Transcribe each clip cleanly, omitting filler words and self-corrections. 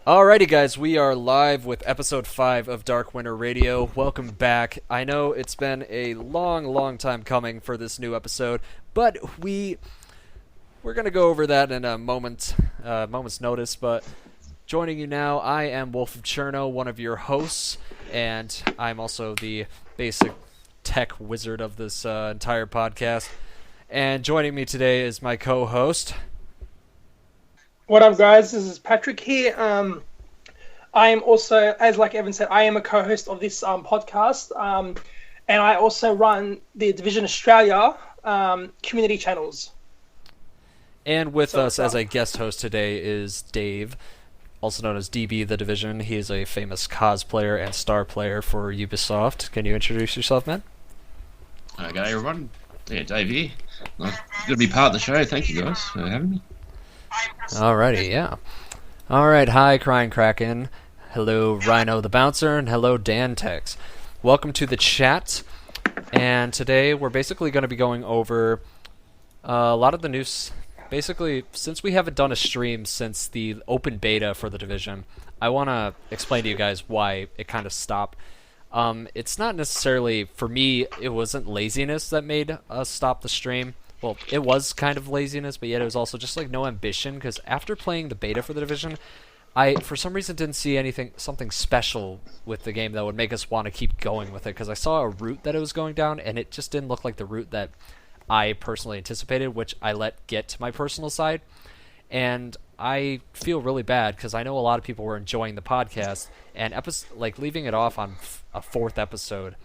Alrighty, guys, we are live with episode 5 of Dark Winter Radio. Welcome back. I know it's been a long time coming for this new episode, but we're going to go over that in a moment's notice. But joining you now, I am Wolf of Cherno, one of your hosts, and I'm also the basic tech wizard of this entire podcast. And joining me today is my co-host. What up, guys? This is Patrick here. I am also, as like Evan said, I am a co-host of this podcast, and I also run the Division Australia community channels. And with us as a guest host today is Dave, also known as DB The Division. He is a famous cosplayer and star player for Ubisoft. Can you introduce yourself, man? Okay, everyone. Yeah, Dave here. Nice. Good to be part of the show. Thank you guys for having me. Alrighty, yeah. Alright, hi Crying Kraken. Hello Rhino the Bouncer, and hello Dan Tex. Welcome to the chat. And today we're basically going to be going over a lot of the news. Basically, since we haven't done a stream since the open beta for the Division, I want to explain to you guys why it kind of stopped. It's not necessarily, for me, it wasn't laziness that made us stop the stream. Well, it was kind of laziness, but yet it was also just like no ambition, because after playing the beta for the Division, I, for some reason, didn't see something special with the game that would make us want to keep going with it, because I saw a route that it was going down, and it just didn't look like the route that I personally anticipated, which I let get to my personal side. And I feel really bad, because I know a lot of people were enjoying the podcast, and leaving it off on a 4th episode,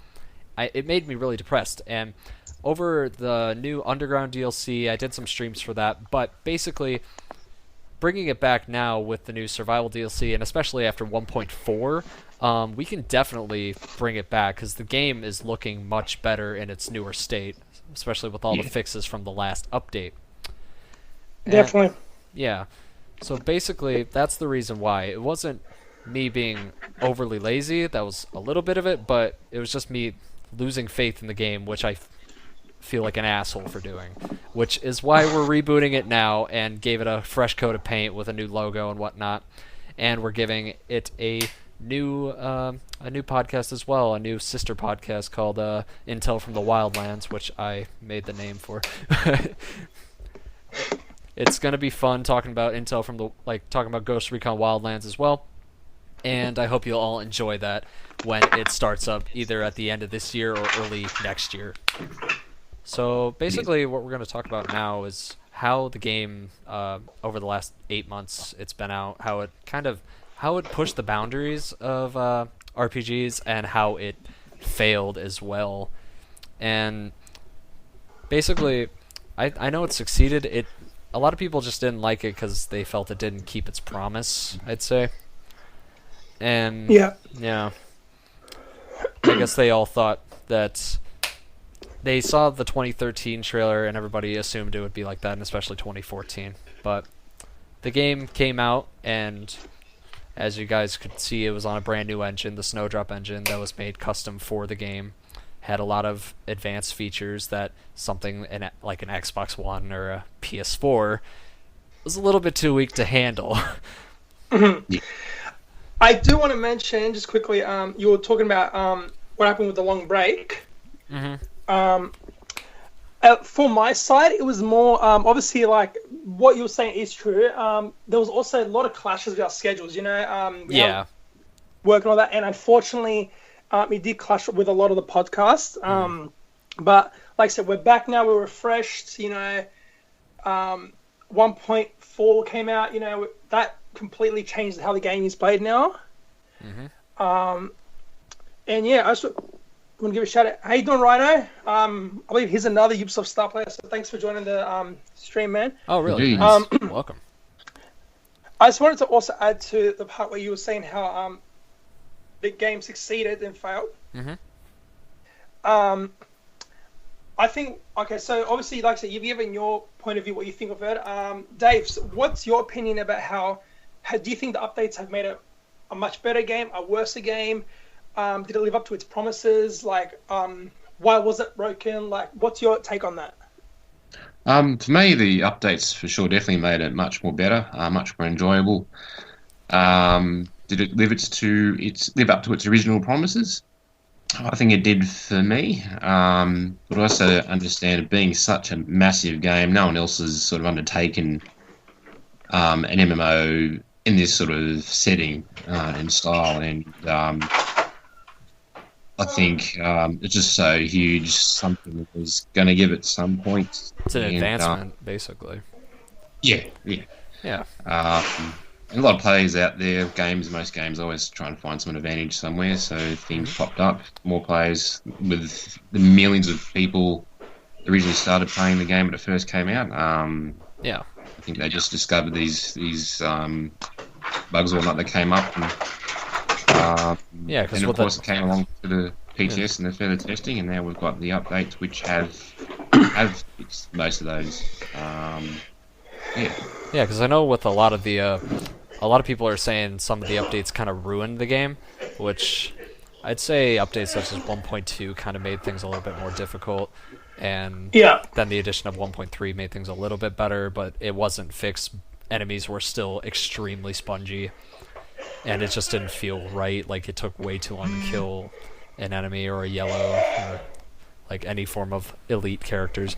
it made me really depressed. And over the new Underground DLC, I did some streams for that, but basically, bringing it back now with the new Survival DLC, and especially after 1.4, we can definitely bring it back, because the game is looking much better in its newer state, especially with all the fixes from the last update. Definitely. Yeah. So basically, that's the reason why. It wasn't me being overly lazy, that was a little bit of it, but it was just me losing faith in the game, which I feel like an asshole for doing, which is why we're rebooting it now and gave it a fresh coat of paint with a new logo and whatnot, and we're giving it a new podcast as well, a new sister podcast called Intel from the Wildlands, which I made the name for. It's gonna be fun talking about Intel from the talking about Ghost Recon Wildlands as well, and I hope you'll all enjoy that when it starts up either at the end of this year or early next year. So basically what we're going to talk about now is how the game, over the last 8 months it's been out, how it pushed the boundaries of RPGs and how it failed as well. And basically, I know it succeeded. A lot of people just didn't like it because they felt it didn't keep its promise, I'd say. And yeah, I guess they all thought that they saw the 2013 trailer and everybody assumed it would be like that, and especially 2014. But the game came out, and as you guys could see, it was on a brand new engine, the Snowdrop engine that was made custom for the game. Had a lot of advanced features that something like an Xbox One or a PS4 was a little bit too weak to handle. I do want to mention, just quickly, you were talking about what happened with the long break. Mm-hmm. For my side, it was more obviously like what you were saying is true. There was also a lot of clashes with our schedules, Yeah. Work and all that, and unfortunately, it did clash with a lot of the podcasts. But like I said, we're back now. We're refreshed. 1.4 came out. That completely changed how the game is played now. Mm-hmm. And yeah, I just want to give a shout out. How you doing, Rhino? I believe he's another Ubisoft star player, so thanks for joining the stream, man. Oh, really? Nice. Welcome. I just wanted to also add to the part where you were saying how the game succeeded and failed. Mm-hmm. I think, okay, so obviously, like I said, you've given your point of view, what you think of it. Dave, so what's your opinion about how do you think the updates have made it a much better game, a worse game? Did it live up to its promises? Why was it broken? What's your take on that? For me, the updates for sure definitely made it much more better, much more enjoyable. Did it live up to its original promises? I think it did for me. But I also understand it being such a massive game, no one else has sort of undertaken an MMO in this sort of setting and style, and I think it's just so huge, something that was going to give it some point. It's an advancement, basically. Yeah. Yeah. And a lot of players out there, most games always try and find some advantage somewhere, so things popped up. More players, with the millions of people originally started playing the game when it first came out. Yeah. I think they just discovered these bugs or whatnot that came up. Yeah, because of course it came along to the PTS and the further testing, and now we've got the updates which have fixed most of those. Yeah, because I know with a lot of people are saying some of the updates kind of ruined the game, which I'd say updates such as 1.2 kind of made things a little bit more difficult, and then the addition of 1.3 made things a little bit better, but it wasn't fixed. Enemies were still extremely spongy, and it just didn't feel right. Like, it took way too long to kill an enemy or a yellow or like any form of elite characters.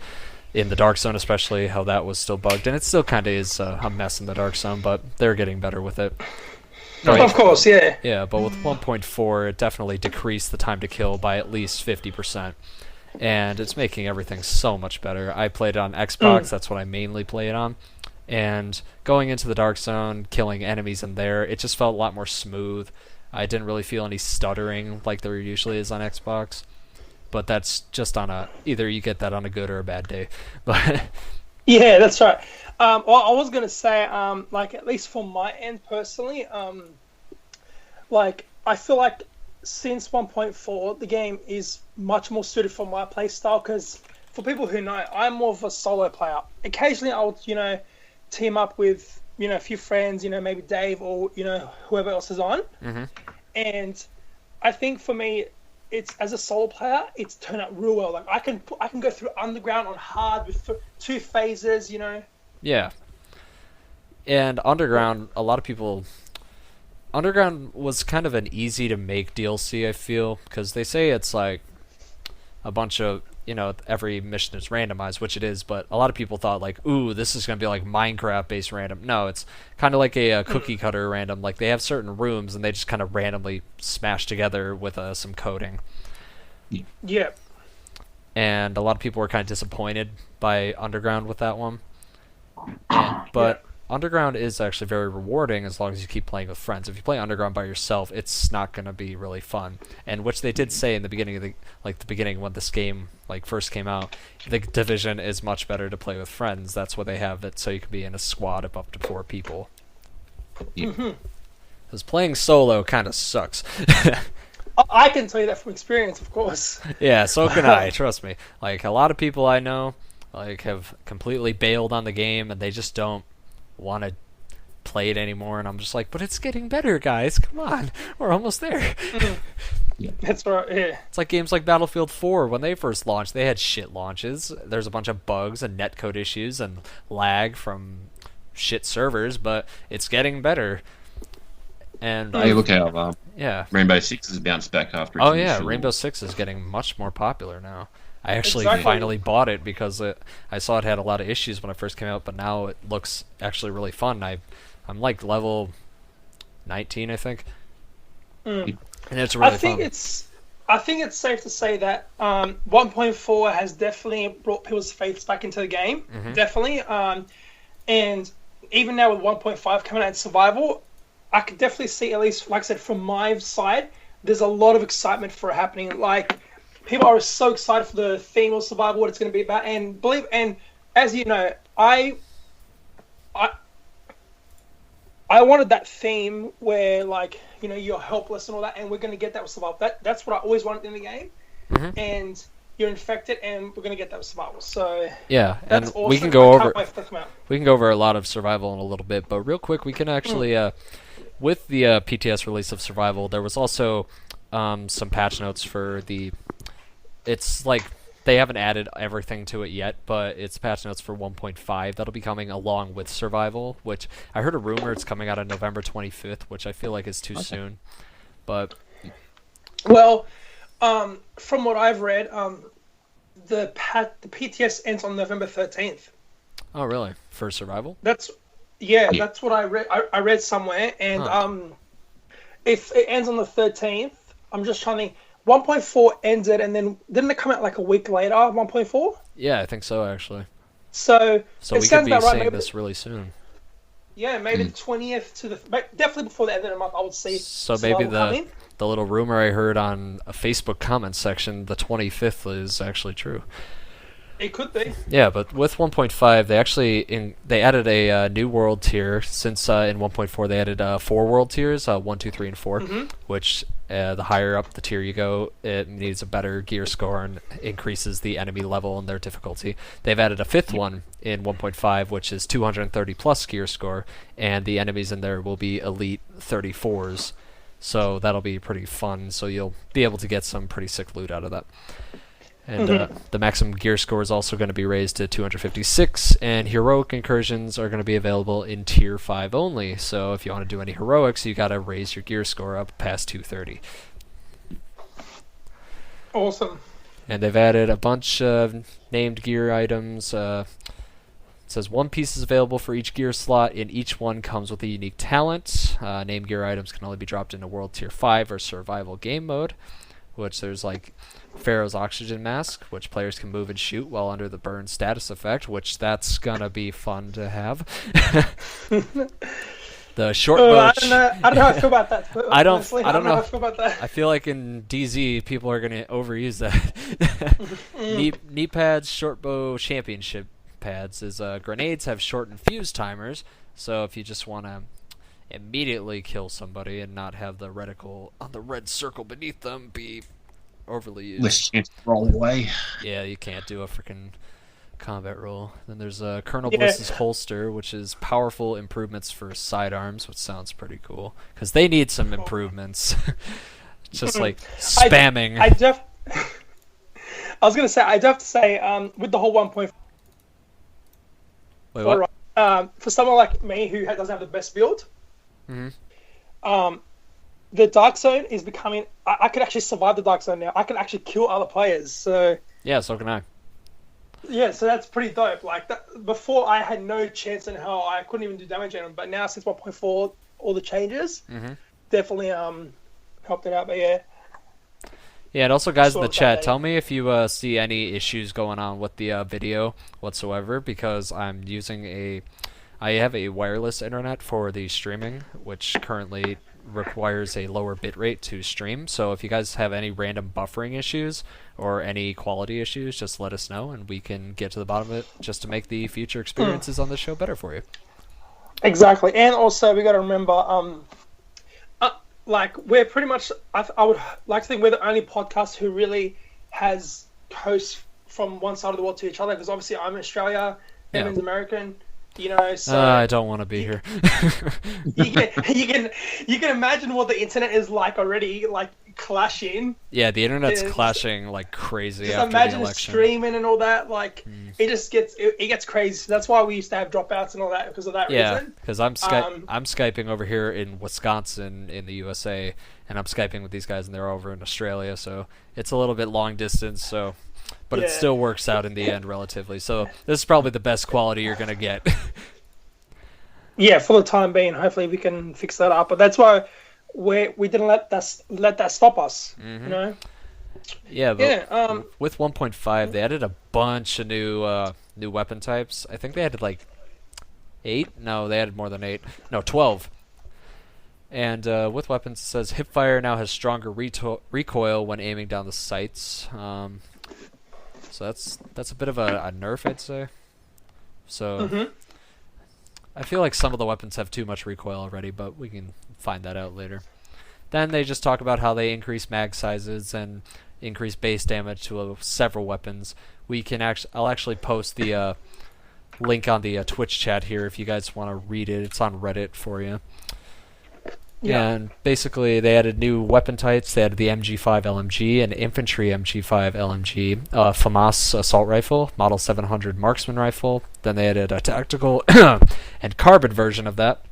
In the Dark Zone especially, how that was still bugged, and it still kind of is a mess in the Dark Zone, but they're getting better with it. Of course, yeah. Yeah, but with 1.4, it definitely decreased the time to kill by at least 50%, and it's making everything so much better. I played it on Xbox, that's what I mainly play it on, and going into the Dark Zone, killing enemies in there, it just felt a lot more smooth. I didn't really feel any stuttering like there usually is on Xbox. But that's just on either you get that on a good or a bad day. But yeah, that's right. Well, I was gonna say, like, at least for my end personally, like, I feel like since 1.4, the game is much more suited for my play style. Because for people who know, I'm more of a solo player. Occasionally, I'll team up with a few friends, maybe Dave or whoever else is on. Mm-hmm. And I think for me, it's, as a solo player, it's turned out real well. Like, I can go through Underground on hard with 2 phases, Yeah. And Underground, a lot of people... Underground was kind of an easy to make DLC, I feel, because they say it's like a bunch of, every mission is randomized, which it is, but a lot of people thought, like, ooh, this is going to be like Minecraft-based random. No, it's kind of like a cookie cutter random. Like, they have certain rooms, and they just kind of randomly smash together with some coding. Yeah. And a lot of people were kind of disappointed by Underground with that one. But Underground is actually very rewarding as long as you keep playing with friends. If you play Underground by yourself, it's not going to be really fun. And which they did say in the beginning of the beginning when this game first came out, the Division is much better to play with friends. That's why they have it, so you can be in a squad of up to 4 people. Because playing solo kind of sucks. I can tell you that from experience, of course. Yeah, so can I. Trust me. Like, a lot of people I know have completely bailed on the game, and they just don't want to play it anymore, and I'm just like, but it's getting better, guys, come on, we're almost there. That's right. Yeah, it's like games like Battlefield 4. When they first launched, they had shit launches. There's a bunch of bugs and netcode issues and lag from shit servers, but it's getting better. And look how yeah, Rainbow Six has bounced back after its initial... Rainbow Six is getting much more popular now. I actually finally bought it because I saw it had a lot of issues when it first came out, but now it looks actually really fun. I'm like level 19, I think. And it's really fun. I think it's safe to say that 1.4 has definitely brought people's faiths back into the game. Mm-hmm. Definitely. And even now with 1.5 coming out in survival, I could definitely see, at least, like I said, from my side, there's a lot of excitement for it happening. Like, people are so excited for the theme of survival, what it's going to be about, and as you know, I wanted that theme where, like, you're helpless and all that, and we're going to get that with survival. That's what I always wanted in the game, and you're infected, and we're going to get that with survival. So yeah, that's and awesome. we can go over a lot of survival in a little bit, but real quick, we can actually with the PTS release of survival, there was also some patch notes for the. It's like they haven't added everything to it yet, but it's patch notes for 1.5 that'll be coming along with Survival, which I heard a rumor it's coming out on November 25th, which I feel like is too soon. But Well, from what I've read, the PTS ends on November 13th. oh really? For Survival? That's what I read. I read somewhere, and if it ends on the 13th, I'm just trying to. 1.4 ended, and then didn't it come out like a week later? 1.4. Yeah, I think so actually. So we could be seeing this really soon. Yeah, maybe the 20th to definitely before the end of the month. I would see. So maybe the little rumor I heard on a Facebook comment section, the 25th, is actually true. It could be. Yeah, but with 1.5, they added a new world tier. Since in 1.4 they added 4 world tiers, 1, 2, 3, and 4, which the higher up the tier you go, it needs a better gear score and increases the enemy level and their difficulty. They've added a 5th one in 1.5, which is 230 plus gear score, and the enemies in there will be elite 34s. So that'll be pretty fun. So you'll be able to get some pretty sick loot out of that. And the maximum gear score is also going to be raised to 256, and heroic incursions are going to be available in Tier 5 only. So if you want to do any heroics, you got to raise your gear score up past 230. Awesome. And they've added a bunch of named gear items. It says one piece is available for each gear slot, and each one comes with a unique talent. Named gear items can only be dropped into World Tier 5 or Survival Game Mode, which there's like Pharaoh's Oxygen Mask, which players can move and shoot while under the burn status effect, which that's gonna be fun to have. The short bow. I don't know how I feel about that. I don't know how I feel about that. I feel like in DZ people are gonna overuse that. Knee pads, short bow championship pads is grenades have shortened fuse timers, so if you just want to immediately kill somebody and not have the reticle on the red circle beneath them be overly used. Less chance to roll away. Yeah, you can't do a freaking combat roll. Then there's Colonel Bliss's holster, which is powerful improvements for sidearms, which sounds pretty cool because they need some improvements. Just like spamming. I was gonna say I'd have to say with the whole 1.4. Wait, what? For someone like me who doesn't have the best build, Mm-hmm. The Dark Zone is becoming. I could actually survive the Dark Zone now. I can actually kill other players. So yeah, so can I. Yeah, so that's pretty dope. Like that, before, I had no chance in hell. I couldn't even do damage on them. But now since 1.4, all the changes definitely helped it out. But yeah. Yeah, and also guys in the chat, tell me if you see any issues going on with the video whatsoever, because I have a wireless internet for the streaming, which currently requires a lower bitrate to stream. So if you guys have any random buffering issues or any quality issues, just let us know and we can get to the bottom of it just to make the future experiences on the show better for you. Exactly. And also we got to remember like we're pretty much I would like to think we're the only podcast who really has hosts from one side of the world to each other, because obviously I'm in Australia, Evan's American. You know, so I don't want to be here. you can imagine what the internet is like already, like clashing. Yeah, the internet's clashing like crazy just after imagine the election. Streaming and all that, like it just gets crazy. That's why we used to have dropouts and all that, because of that reason. Yeah, because I'm Skyping over here in Wisconsin in the USA, and I'm Skyping with these guys and they're over in Australia, so it's a little bit long distance. So. But it still works out in the end relatively. So this is probably the best quality you're going to get. Yeah, for the time being. Hopefully we can fix that up. But that's why we didn't let that stop us. You know? Yeah, but with 1.5, they added a bunch of new weapon types. I think they added like 8? No, they added more than 8. No, 12. And with weapons, it says hipfire now has stronger recoil when aiming down the sights. So that's a bit of a nerf, I'd say. So I feel like some of the weapons have too much recoil already, but we can find that out later. Then they just talk about how they increase mag sizes and increase base damage to several weapons. I'll actually post the link on the Twitch chat here if you guys want to read it. It's on Reddit for you. Yeah. And basically, they added new weapon types. They added the MG5 LMG and infantry MG5 LMG, FAMAS assault rifle, Model 700 marksman rifle. Then they added a tactical and carbon version of that.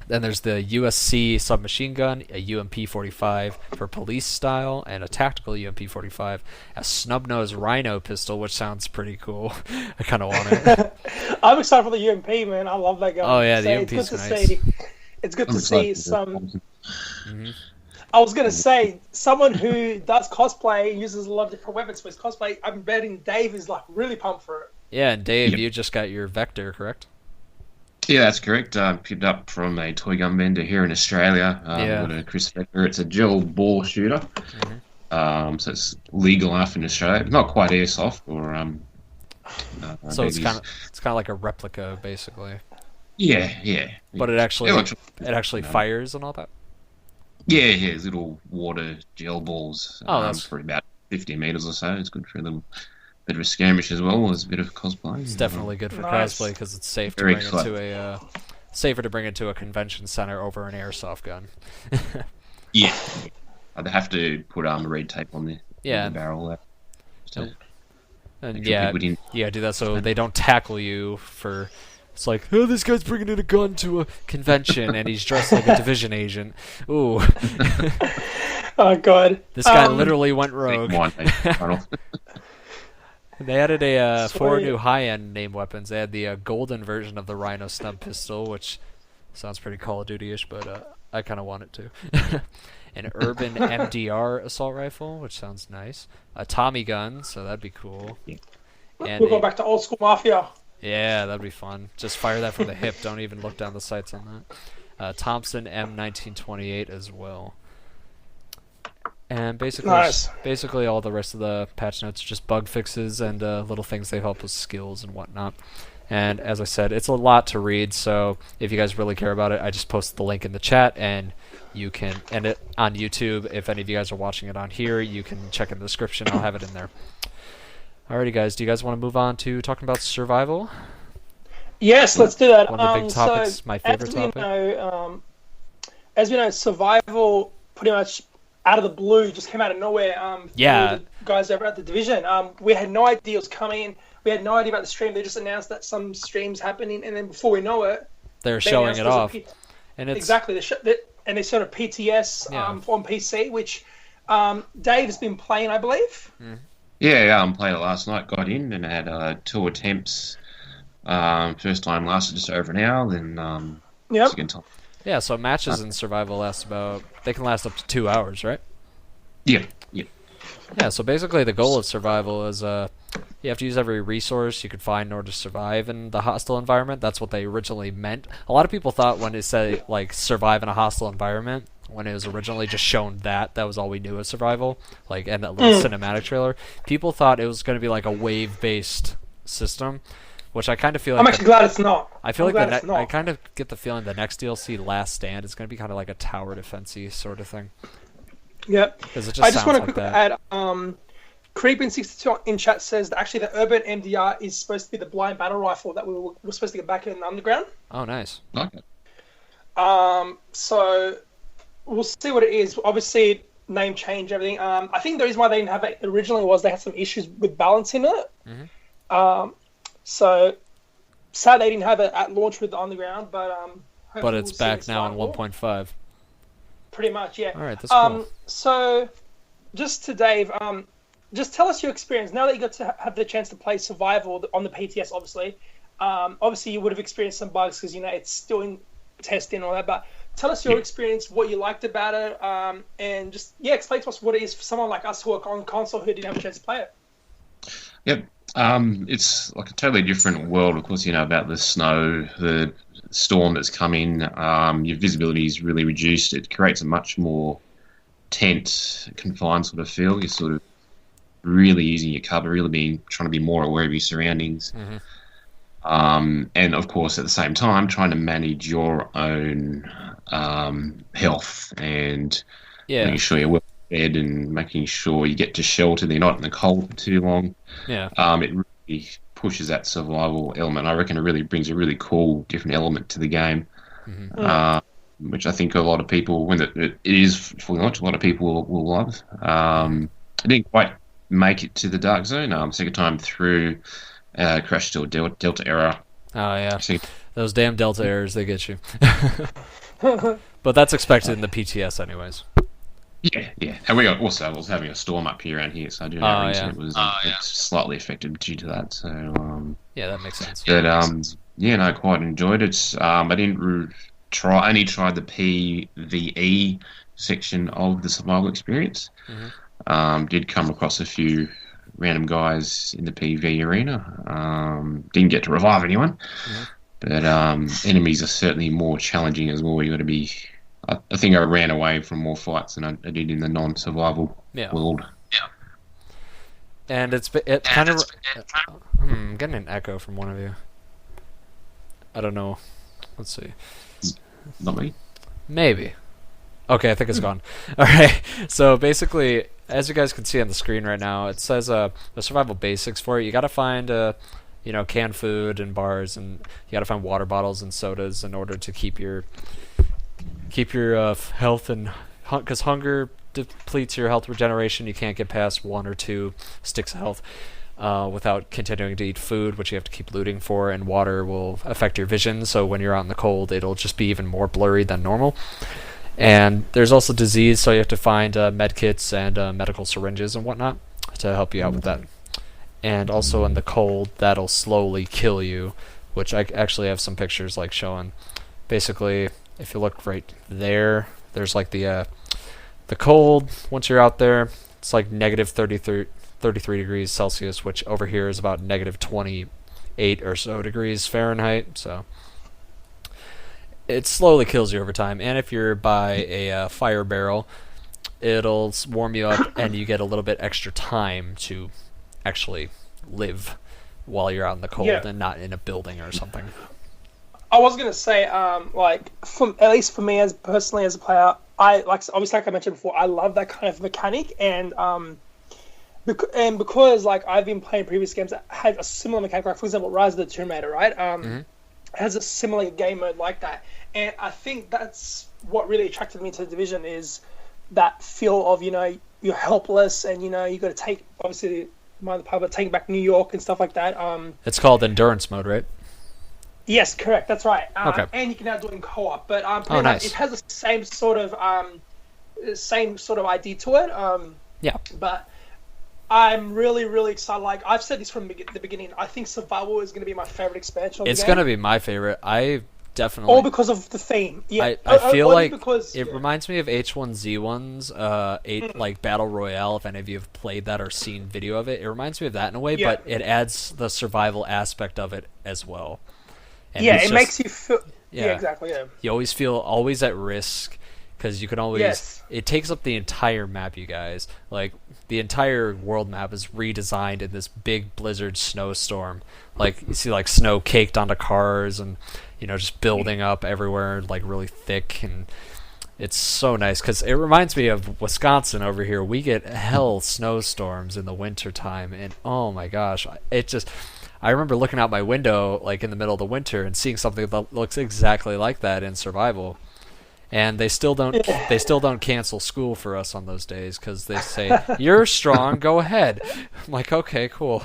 Then there's the USC submachine gun, a UMP-45 for police style, and a tactical UMP-45, a snub-nosed Rhino pistol, which sounds pretty cool. I kind of want it. I'm excited for the UMP, man. I love that gun. Oh yeah, the So UMP's it's good nice. to see. It's good I'm to see excited. some. Mhm. I was gonna say someone who does cosplay uses a lot of different weapons for his cosplay. I'm betting Dave is like really pumped for it. Yeah, and Dave, Yep. you just got your Vector, correct? Yeah, that's correct. Picked up from a toy gun vendor here in Australia. Yeah. Got a Chris Vector. It's a gel ball shooter. So it's legal enough in Australia. Not quite airsoft or So it's babies. kind of like a replica, basically. Yeah. But it actually Electro- fires and all that. Yeah, little water gel balls. Oh, that's- for about 50 meters or so. It's good for a little bit of a skirmish as well as a bit of cosplay. It's definitely good for Nice. cosplay because it's safe to Very bring it clever. to a safer to bring it to a convention center over an airsoft gun. Yeah. I'd have to put red tape on the Yeah. barrel there. So, And make sure yeah, people didn't- yeah, do that so they don't tackle you for. It's like, oh, this guy's bringing in a gun to a convention and he's dressed like a division agent. Ooh, Oh god. this guy literally went rogue. One, They added a four Sweet. new high-end name weapons. They had the golden version of the Rhino snub pistol, which sounds pretty Call of Duty-ish, but I kind of want it to. An urban MDR assault rifle, which sounds nice. A Tommy gun, so that'd be cool. And We'll go back to old school mafia. yeah, that'd be fun. Just fire that from the hip. Don't even look down the sights on that. Thompson M1928 as well. And Nice. basically all the rest of the patch notes are just bug fixes and little things they help with skills and whatnot. And as I said, it's a lot to read, so if you guys really care about it, I just posted the link in the chat, and you can end it on YouTube. If any of you guys are watching it on here, you can check in the description. I'll have it in there. Alrighty, guys. Do you guys want to move on to talking about survival? Yes, let's do that. One of the big topics, so my favorite as we topic. Know, as we know, survival pretty much out of the blue just came out of nowhere. Yeah. For the guys over at the division. We had no idea it was coming. We had no idea about the stream. They just announced that some streams happening, and then before we know it, They're they showing announced it there's a off. And it's Exactly. And they showed a PTS Yeah. on PC, which Dave's been playing, I believe. Yeah, I played it last night, got in, and had 2 attempts. First time lasted just over an hour, then Yep. second time. yeah. So matches in survival they can last up to 2 hours, right? Yeah. Yeah, so basically the goal of survival is you have to use every resource you could find in order to survive in the hostile environment. That's what they originally meant. A lot of people thought when it said like survive in a hostile environment, when it was originally just shown that was all we knew of survival, like and that little cinematic trailer, people thought it was going to be like a wave-based system, which I kind of feel like I'm actually glad it's not. I feel I'm like glad it's I not. kind of get the feeling the next DLC, Last Stand, is going to be kind of like a tower defense-y sort of thing. Yep. Because it just I just sounds want to like quickly that. add, Creepin62 in chat says that actually the Urban MDR is supposed to be the blind battle rifle that we're supposed to get back in the underground. Oh, nice. Okay. So we'll see what it is. Obviously, name change, everything. I think the reason why they didn't have it originally was they had some issues with balancing it. So sad they didn't have it at launch with the underground, but But hopefully it's we'll see back it now in survival. 1.5. Pretty much, yeah. All right, that's cool. So, just to Dave, just tell us your experience. Now that you got to have the chance to play Survival on the PTS, obviously, obviously you would have experienced some bugs because, it's still in testing and all that, but tell us your experience, what you liked about it, and just, explain to us what it is for someone like us who are on console who didn't have a chance to play it. Yep. It's like a totally different world. Of course, about the snow, the storm that's coming. Your visibility is really reduced. It creates a much more tense, confined sort of feel. You're sort of really using your cover, really trying to be more aware of your surroundings. And of course, at the same time, trying to manage your own health and making sure you're well fed and making sure you get to shelter. They're not in the cold for too long. Yeah. It really pushes that survival element. I reckon it really brings a really cool, different element to the game. which I think a lot of people, when it is fully launched, a lot of people will love. I didn't quite make it to the Dark Zone. Second time through, crashed to a Delta error. Oh yeah, So, those damn Delta errors, they get you. But that's expected in the PTS anyways. yeah. And I was having a storm up here around here, so I do know it was slightly affected due to that. So yeah, that makes sense. But yeah, no, quite enjoyed it. I didn't only tried the PvE section of the survival experience. Did come across a few random guys in the PvE arena. Didn't get to revive anyone, but enemies are certainly more challenging as well. You got to be. I think I ran away from more fights than I did in the non-survival world. Yeah. And it kind of. I'm getting an echo from one of you. I don't know. Let's see. Not me. Maybe. Okay, I think it's gone. All right. So basically, as you guys can see on the screen right now, it says the survival basics for it. You got to find canned food and bars, and you got to find water bottles and sodas in order to keep your health, and because hunger depletes your health regeneration. You can't get past 1 or 2 sticks of health without continuing to eat food, which you have to keep looting for, and water will affect your vision, so when you're out in the cold, it'll just be even more blurry than normal. And there's also disease, so you have to find med kits and medical syringes and whatnot to help you out with that. And also in the cold, that'll slowly kill you, which I actually have some pictures like showing. Basically, if you look right there, there's like the cold. Once you're out there, it's like negative 33 degrees Celsius, which over here is about negative 28 or so degrees Fahrenheit. So it slowly kills you over time. And if you're by a fire barrel, it'll warm you up, and you get a little bit extra time to actually live while you're out in the cold and not in a building or something. I was gonna say, at least for me as personally as a player, obviously like I mentioned before, I love that kind of mechanic, and because like I've been playing previous games that had a similar mechanic, like for example, Rise of the Tomb Raider, right? It has a similar game mode like that, and I think that's what really attracted me to the Division is that feel of you're helpless, and you got to take obviously mind the power, but taking back New York and stuff like that. It's called endurance mode, right? Yes, correct. That's right. Okay. And you can now do it in co-op, but nice. It has the same sort of idea to it. Yeah. But I'm really, really excited. Like I've said this from the beginning. I think survival is going to be my favorite expansion. It's going to be my favorite. I definitely. All because of the theme. Yeah. I feel like because, it reminds me of H1Z1's like Battle Royale. If any of you have played that or seen video of it, it reminds me of that in a way, but it adds the survival aspect of it as well. And it makes you feel. Yeah, exactly. Yeah. You always feel at risk because you can always. Yes. It takes up the entire map, you guys. Like the entire world map is redesigned in this big blizzard snowstorm. Like you see, like snow caked onto cars and just building up everywhere, like really thick, and it's so nice because it reminds me of Wisconsin over here. We get hell snowstorms in the winter time, and oh my gosh, I remember looking out my window like in the middle of the winter and seeing something that looks exactly like that in survival. And they still don't cancel school for us on those days because they say you're strong, go ahead. I'm like, okay, cool.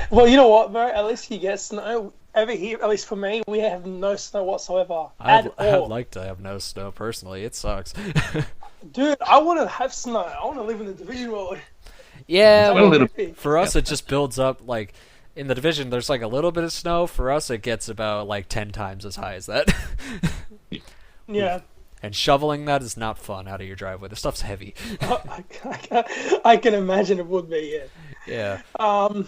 Well, you know what, bro? At least you get snow. Over here, at least for me, we have no snow whatsoever. I'd like to have no snow personally. It sucks. Dude, I want to have snow. I want to live in the Division world. Yeah, for us it just builds up. Like in the Division, there's like a little bit of snow. For us, it gets about like 10 times as high as that. Yeah. And shoveling that is not fun out of your driveway. The stuff's heavy. I can imagine it would be, yeah. Yeah.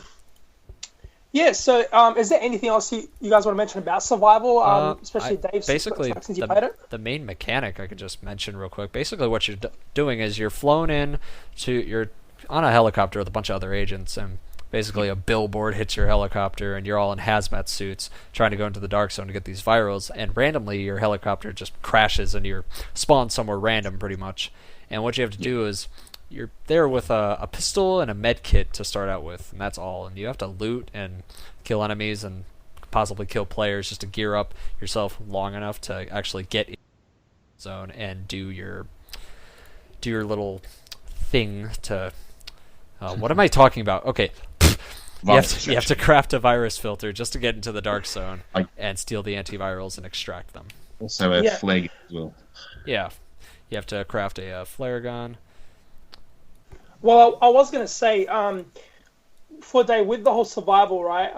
Yeah, so is there anything else you guys want to mention about survival, especially Dave, since you played it? The main mechanic I could just mention real quick. Basically what you're doing is you're flown in you're on a helicopter with a bunch of other agents, and basically a billboard hits your helicopter and you're all in hazmat suits trying to go into the dark zone to get these virals, and randomly your helicopter just crashes and you're spawned somewhere random pretty much. And what you have to do is you're there with a pistol and a med kit to start out with, and that's all. And you have to loot and kill enemies and possibly kill players just to gear up yourself long enough to actually get in the zone and do your little thing to. What am I talking about? Okay. You have to craft a virus filter just to get into the dark zone and steal the antivirals and extract them. Also a flag as well. Yeah. You have to craft a flare gun. Well, I was going to say, for Dave, with the whole survival, right?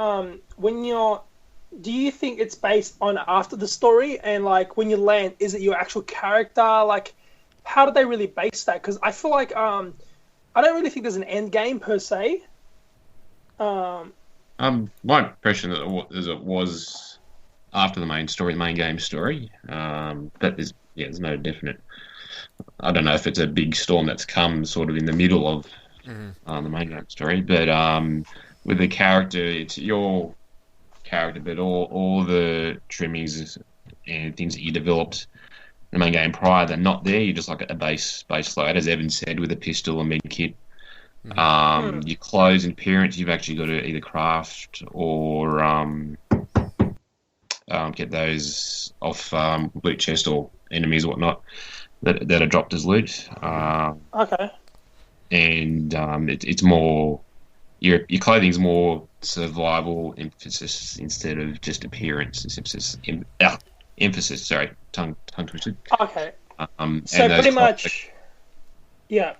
Do you think it's based on after the story? And like when you land, is it your actual character? Like, how do they really base that? Because I feel like I don't really think there's an end game per se. My impression is it was after the main story, the main game story. But there's no definite. I don't know if it's a big storm that's come sort of in the middle of the main game story, but with the character, it's your character, but all the trimmings and things that you developed in the main game prior, they're not there. You're just like a base load, as Evan said, with a pistol and med kit. Your clothes and appearance, you've actually got to either craft or get those off loot chest or enemies or whatnot that are dropped as loot. Okay. And it's more your clothing's more survival emphasis instead of just appearance emphasis. Sorry, tongue twisted. Okay. So pretty much, yeah.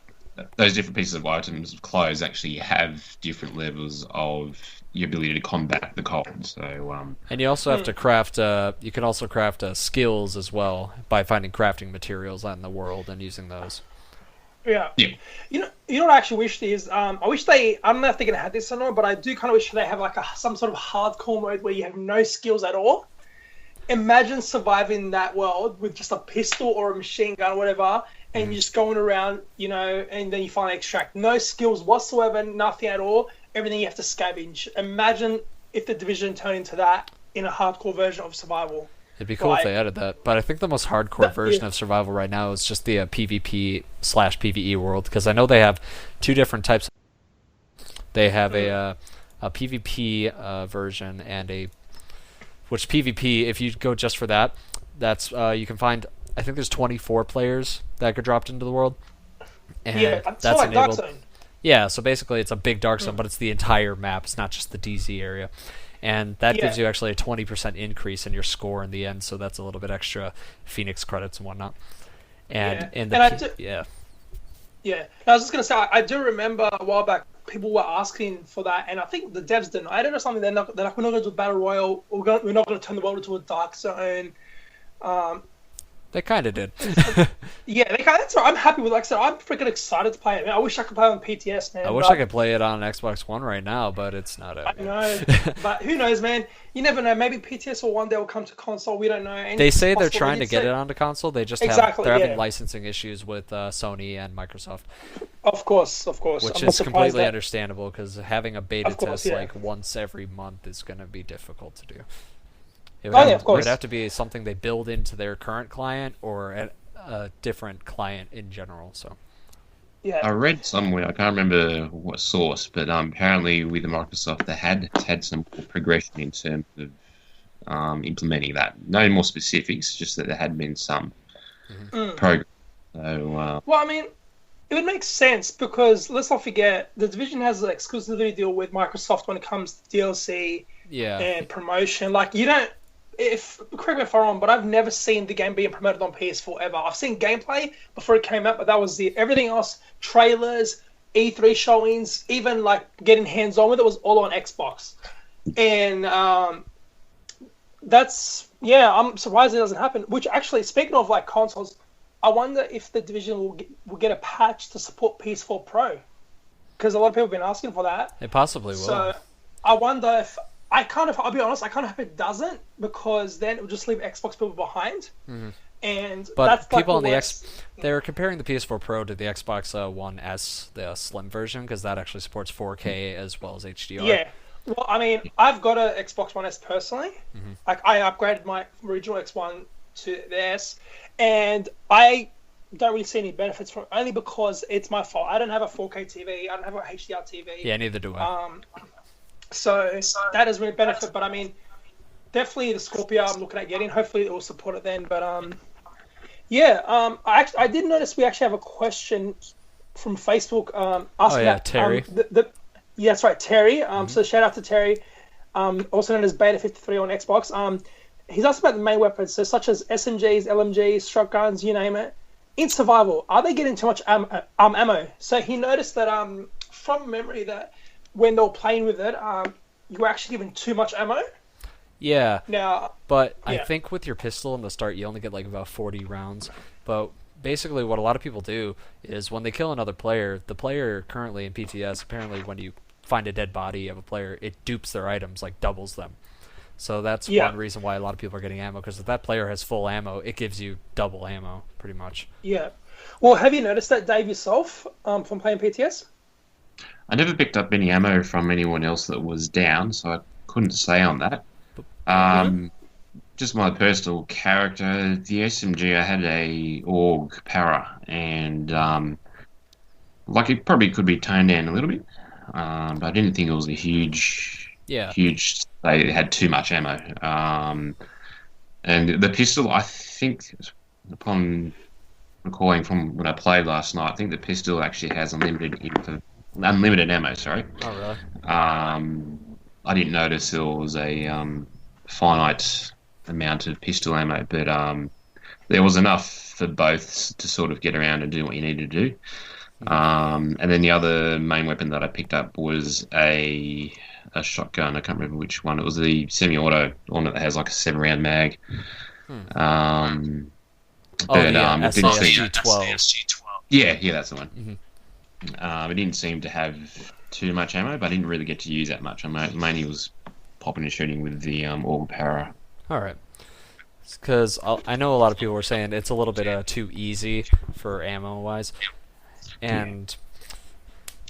Those different pieces of items of clothes actually have different levels of your ability to combat the cold. So and you also have to craft. You can also craft skills as well by finding crafting materials out in the world and using those. Yeah. You know what I actually wish is I wish I don't know if they're gonna have this or not, but I do kind of wish they have like some sort of hardcore mode where you have no skills at all. Imagine surviving that world with just a pistol or a machine gun or whatever, and you're just going around, and then you finally extract no skills whatsoever, nothing at all. Everything you have to scavenge. Imagine if the Division turned into that in a hardcore version of survival. It'd be cool if they added that, but I think the most hardcore version of survival right now is just the PvP/PvE world, because I know they have two different types. They have a PvP version and which PvP, if you go just for that, that's you can find. I think there's 24 players that get dropped into the world, and that's like enabled. Dark Zone. Yeah, so basically it's a big dark zone, but it's the entire map. It's not just the DZ area. And that gives you actually a 20% increase in your score in the end, so that's a little bit extra Phoenix credits and whatnot. And I was just going to say, I do remember a while back people were asking for that, and I think the devs denied it or something. They're like, we're not going to do a battle royale. We're not going to turn the world into a dark zone. They kind of did. That's right. I'm happy with it. Like I said, I'm freaking excited to play it. Man, I wish I could play it on PTS, man. I wish I could play it on Xbox One right now, but it's not out. I know, but who knows, man? You never know. Maybe PTS will one day will come to console. We don't know. They say they're trying to get it onto console. They just they're having licensing issues with Sony and Microsoft. Of course. Which is completely understandable, because having a beta test like once every month is going to be difficult to do. It would have to be something they build into their current client or a different client in general. So, I read somewhere, I can't remember what source, but apparently with Microsoft they had some progression in terms of implementing that. No more specifics, just that there had been some progress. So, well, I mean, it would make sense because let's not forget the Division has an exclusivity deal with Microsoft when it comes to DLC and promotion. Like you don't. Correct me if I'm wrong, but I've never seen the game being promoted on PS4 ever. I've seen gameplay before it came out, but that was it. Everything else, trailers, E3 showings, even like getting hands-on with it was all on Xbox. And I'm surprised it doesn't happen. Which actually, speaking of like consoles, I wonder if the Division will get a patch to support PS4 Pro, because a lot of people have been asking for that. It possibly will. So I wonder if. I'll be honest, I kind of hope it doesn't, because then it will just leave Xbox people behind. And but that's people like on they were comparing the PS4 Pro to the Xbox One S, the slim version, because that actually supports 4K as well as HDR. Yeah. Well, I mean, I've got a Xbox One S personally. Like, I upgraded my original X1 to the S, and I don't really see any benefits from it, only because it's my fault. I don't have a 4K TV. I don't have a HDR TV. Yeah, neither do I. So that doesn't really benefit, but I mean, definitely the Scorpio I'm looking at getting. Hopefully it will support it then. But I did notice we actually have a question from Facebook asking about Terry. Yeah, that's right, Terry. So shout out to Terry, also known as Beta53 on Xbox. He's asking about the main weapons, so such as SMGs, LMGs, shotguns, you name it. In survival, are they getting too much ammo? So he noticed that from memory that when they were playing with it, you were actually given too much ammo. Yeah. Now, but I think with your pistol in the start, you only get like about 40 rounds. But basically, what a lot of people do is when they kill another player, the player currently in PTS, apparently when you find a dead body of a player, it dupes their items, like doubles them. So that's one reason why a lot of people are getting ammo, because if that player has full ammo, it gives you double ammo, pretty much. Yeah. Well, have you noticed that, Dave, yourself, from playing PTS? I never picked up any ammo from anyone else that was down, so I couldn't say on that. Just my personal character, the SMG, I had a AUG para, and like it probably could be toned down a little bit, but I didn't think it was a huge. They had too much ammo. And the pistol, I think, upon recalling from when I played last night, I think the pistol actually has unlimited ammo. Sorry. Oh really? I didn't notice there was a finite amount of pistol ammo, but there was enough for both to sort of get around and do what you needed to do. And then the other main weapon that I picked up was a shotgun. I can't remember which one. It was the semi-auto one that has like a 7-round mag. The SASG-12. Yeah, that's the one. It didn't seem to have too much ammo, but I didn't really get to use that much. I mainly was popping and shooting with the AUG para. All right. Because I know a lot of people were saying it's a little bit too easy for ammo-wise. And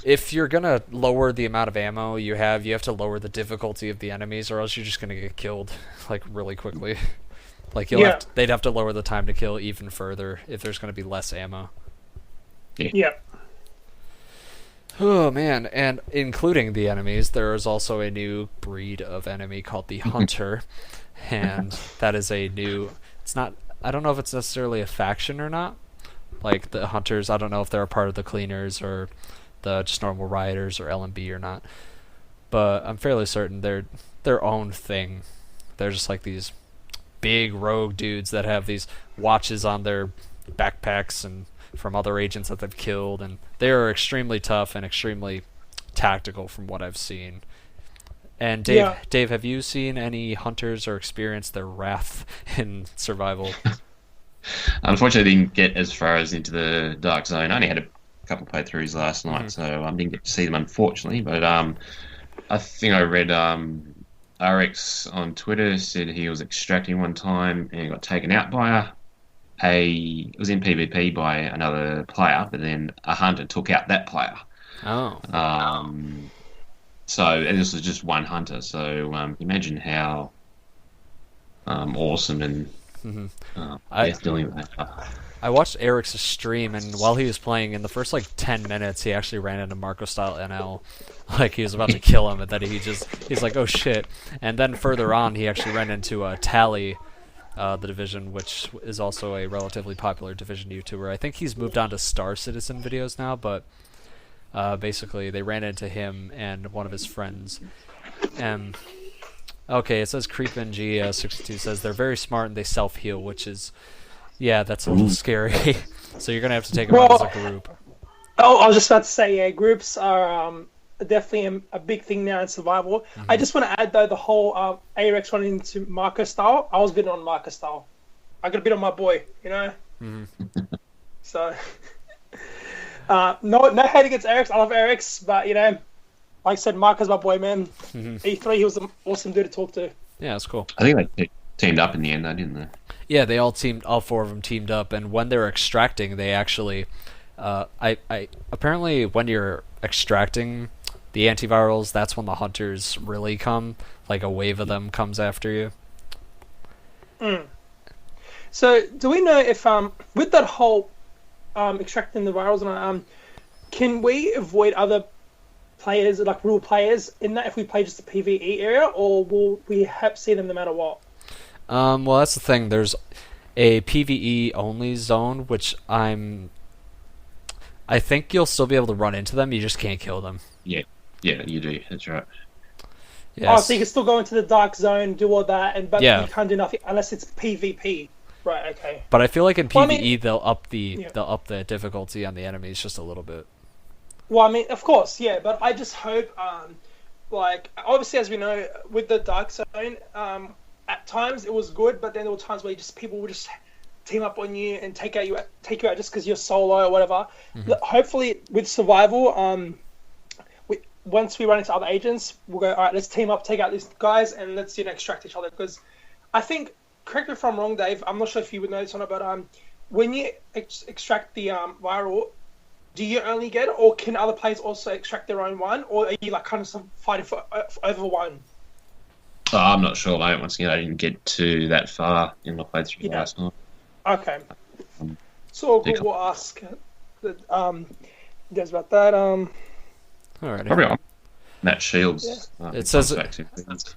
if you're going to lower the amount of ammo you have to lower the difficulty of the enemies, or else you're just going to get killed like really quickly. Like they'd have to lower the time to kill even further if there's going to be less ammo. Yeah. Oh man, and including the enemies, there is also a new breed of enemy called the Hunter, and that is a new. It's not. I don't know if it's necessarily a faction or not. Like the Hunters, I don't know if they're a part of the Cleaners or the just normal Rioters or LMB or not. But I'm fairly certain they're their own thing. They're just like these big rogue dudes that have these watches on their backpacks and from other agents that they've killed, and they are extremely tough and extremely tactical from what I've seen. And Dave, have you seen any Hunters or experienced their wrath in survival? Unfortunately, I didn't get as far as into the Dark Zone. I only had a couple playthroughs last night, so I didn't get to see them, unfortunately. But I think I read RX on Twitter said he was extracting one time and got taken out by it was in PvP by another player, but then a hunter took out that player. Oh. And this was just one hunter. So imagine how awesome and dealing with that. I watched Eric's stream, and while he was playing, in the first like 10 minutes, he actually ran into Marco Style NL, like he was about to kill him, and then he's like, oh shit. And then further on, he actually ran into Tally, the Division, which is also a relatively popular Division YouTuber. I think he's moved on to Star Citizen videos now, but basically they ran into him and one of his friends. And okay, it says CreepNG62 says they're very smart and they self-heal, which is, yeah, that's a little scary. So you're gonna have to take them out as a group. Oh, I was just about to say, yeah, groups are definitely a big thing now in survival. Mm-hmm. I just want to add, though, the whole ARX running into Marco Style. I was bidding on Marco Style. I got a bit on my boy, you know? Mm-hmm. So, no hate against ARX. I love ARX, but, you know, like I said, Marco's my boy, man. Mm-hmm. E3, he was an awesome dude to talk to. Yeah, that's cool. I think they teamed up in the end, though, didn't they? Yeah, they all four of them teamed up, and when they're extracting, they actually... apparently when you're extracting the antivirals, that's when the hunters really come. Like a wave of them comes after you. Mm. So, do we know if with that whole extracting the virals, can we avoid other players, like real players, in that if we play just the PvE area, or will we see them no matter what? Well, that's the thing. There's a PvE only zone, which I think you'll still be able to run into them. You just can't kill them. Yeah, you do. That's right. Yes. Oh, so you can still go into the dark zone, do all that, but Yeah. you can't do nothing unless it's PvP. Right. Okay. But I feel like in PvE Well, I mean- they'll up the difficulty on the enemies just a little bit. Well, I mean, of course, yeah, but I just hope, like, obviously, as we know, with the dark zone, at times it was good, but then there were times where people would just team up on you and take you out just because you're solo or whatever. Hopefully, with survival, once we run into other agents, we'll go, all right, let's team up, take out these guys, and let's extract each other. Because I think, correct me if I'm wrong, Dave, I'm not sure if you would know this or not, but when you extract the viral, do you only get it, or can other players also extract their own one, or are you like kind of fighting for over one? Oh, I'm not sure, mate. Once again, I didn't get to that far in my playthrough last night. Okay. So we'll ask you guys about that. Alrighty. Probably on Matt Shields. Yeah. It says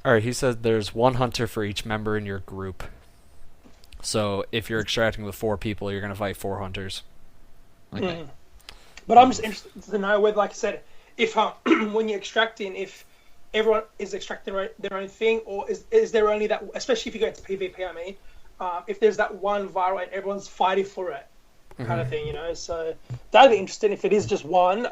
Alright, he said there's one hunter for each member in your group. So if you're extracting with 4 people, you're going to fight 4 hunters. Okay. But I'm just interested to know whether, like I said, if when you're extracting, if everyone is extracting their own thing, or is there only that, especially if you go into PvP, I mean, if there's that one viral and everyone's fighting for it, kind of thing, So that'd be interesting if it is just one.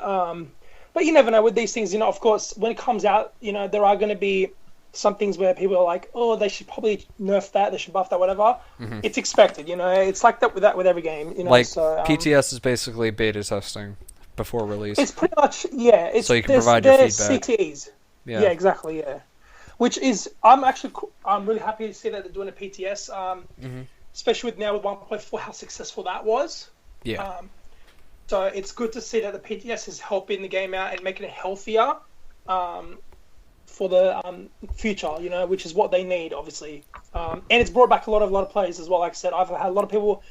But you never know with these things, of course, when it comes out, there are going to be some things where people are like, oh, they should probably nerf that, they should buff that, whatever. It's expected, it's like that with every game, Like, so, PTS is basically beta testing before release. it's pretty much, yeah. It's, so you can provide your feedback. CTEs. Yeah, exactly, yeah. Which is, I'm really happy to see that they're doing a PTS, especially with 1.4, how successful that was. Yeah. So it's good to see that the PTS is helping the game out and making it healthier for the future, which is what they need, obviously. And it's brought back a lot of players as well. Like I said, I've had a lot of people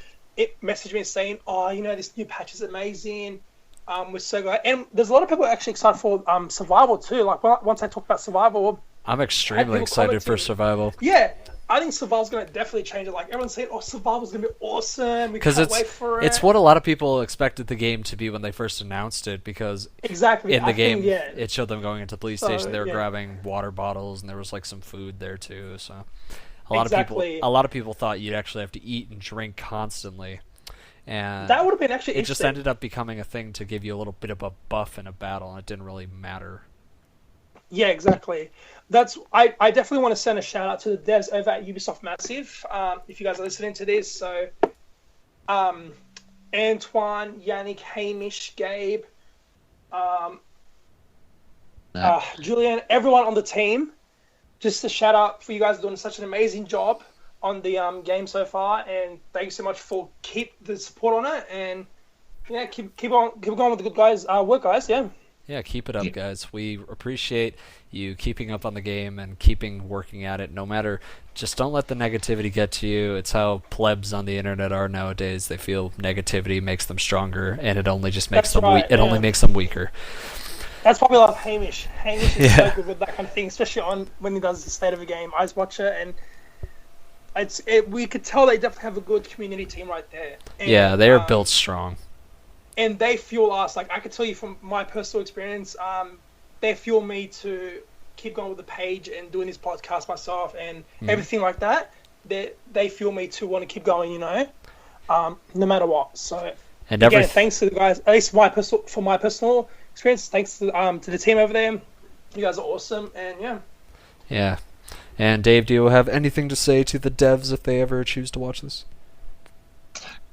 message me saying, oh, this new patch is amazing. We're so glad. And there's a lot of people actually excited for survival too. Like, once I talk about survival, I'm extremely excited for survival. Yeah, I think survival's going to definitely change it. Like, everyone's saying, oh, survival's going to be awesome. We can't wait for it. It's what a lot of people expected the game to be when they first announced it, because exactly in the game, it showed them going into the police station. They were grabbing water bottles, and there was like some food there too. So a lot of people thought you'd actually have to eat and drink constantly. And that would have been actually it just ended up becoming a thing to give you a little bit of a buff in a battle, and it didn't really matter. Yeah, exactly. I definitely want to send a shout out to the devs over at Ubisoft Massive. If you guys are listening to this, so Antoine, Yannick, Hamish, Gabe, Julian, everyone on the team. Just a shout out for you guys doing such an amazing job on the game so far, and thank you so much for keep the support on it, and keep going with the good guys work, guys. Yeah, keep it up, guys. We appreciate you keeping up on the game and keeping working at it. No matter, just don't let the negativity get to you. It's how plebs on the internet are nowadays. They feel negativity makes them stronger, and it only just makes only makes them weaker. That's why we love Hamish. Hamish is so good with that kind of thing, especially when he does the state of a game. I watch it, and we could tell they definitely have a good community team right there. And, they are built strong. And they fuel us. Like, I could tell you from my personal experience, they fuel me to keep going with the page and doing this podcast myself and everything like that. They fuel me to want to keep going, no matter what. So, and again, thanks to the guys, at least for my personal experience, thanks to the team over there. You guys are awesome, and Yeah. And Dave, do you have anything to say to the devs if they ever choose to watch this?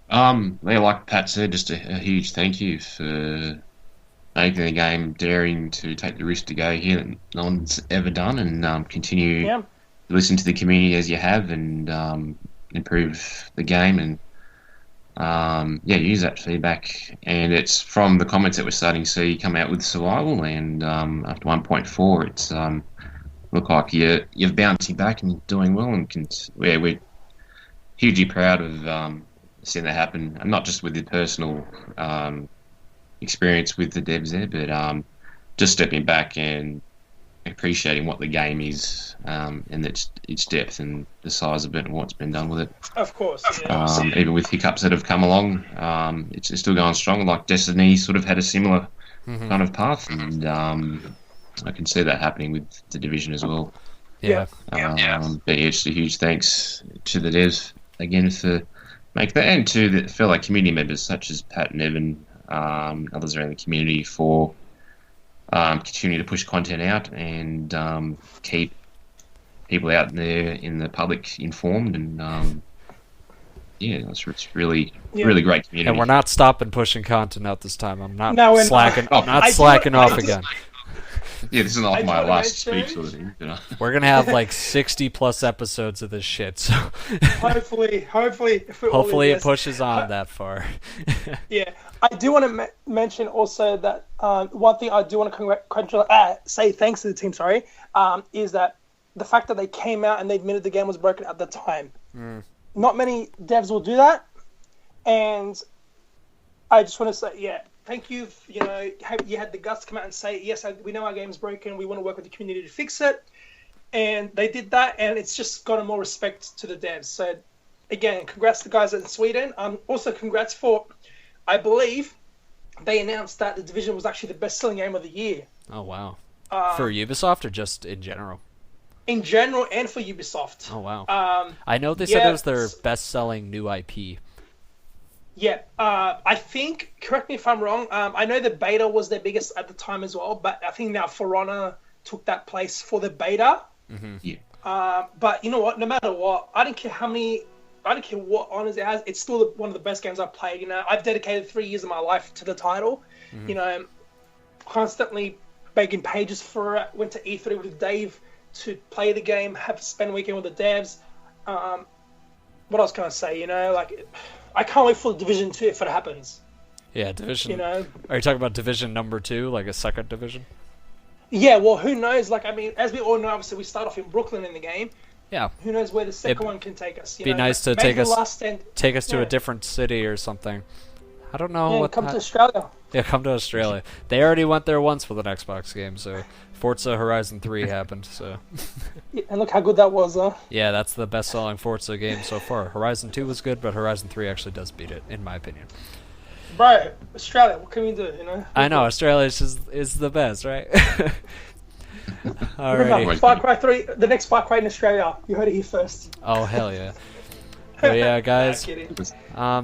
Like Pat said, just a huge thank you for making the game, daring to take the risk to go here that no one's ever done, and continue to listen to the community as you have, and improve the game, and use that feedback. And it's from the comments that we're starting to see come out with survival, and after 1.4, it's look like you're bouncing back and doing well, and we're hugely proud of seeing that happen, and not just with the personal experience with the devs there, but just stepping back and appreciating what the game is, and its depth and the size of it and what's been done with it. Of course. Yeah. Even with hiccups that have come along, it's still going strong. Like Destiny sort of had a similar kind of path, and I can see that happening with the Division as well. Yeah. But yeah, just a huge thanks to the devs again for making that, and to the fellow community members such as Pat and Evan, others around the community for continuing to push content out and keep people out there in the public informed. And it's really great community. And we're not stopping pushing content out this time. I'm not No, slacking. I'm not slacking off again. Yeah, this is not my last speech sort of thing. We're gonna have like 60+ episodes of this shit. So hopefully, hopefully it pushes on that far. Yeah, I do want to mention also that one thing I do want to say thanks to the team. Sorry, is that the fact that they came out and they admitted the game was broken at the time. Not many devs will do that, and I just want to say, yeah, thank you. You had the guts to come out and say, yes, we know our game's broken. We want to work with the community to fix it, and they did that, and it's just gotten more respect to the devs. So, again, congrats to the guys in Sweden. Also, congrats for, I believe, they announced that the Division was actually the best-selling game of the year. Oh wow! For Ubisoft or just in general? In general, and for Ubisoft. Oh wow! I know they said it was their best-selling new IP. Yeah, I think, correct me if I'm wrong, I know the beta was their biggest at the time as well, but I think now For Honor took that place for the beta. Yeah. But you know what, no matter what, I don't care what honors it has, it's still one of the best games I've played. I've dedicated 3 years of my life to the title, constantly making pages for it, went to E3 with Dave to play the game, have spent a weekend with the devs. What else can I say, I can't wait for Division 2 if it happens. Yeah, Division. Are you talking about Division number 2, like a second division? Yeah, well, who knows? As we all know, obviously, we start off in Brooklyn in the game. Yeah. Who knows where the second one can take us? Be nice to take us to a different city or something. I don't know. Come to Australia. Yeah, come to Australia. They already went there once with an Xbox game, so Forza Horizon 3 happened. So. Yeah, and look how good that was, huh? Yeah, that's the best-selling Forza game so far. Horizon 2 was good, but Horizon 3 actually does beat it, in my opinion. Bro, Australia, what can we do? I know Australia is the best, right? Remember, Far Cry 3, the next Far Cry in Australia. You heard it here first. Oh hell yeah! But yeah, guys.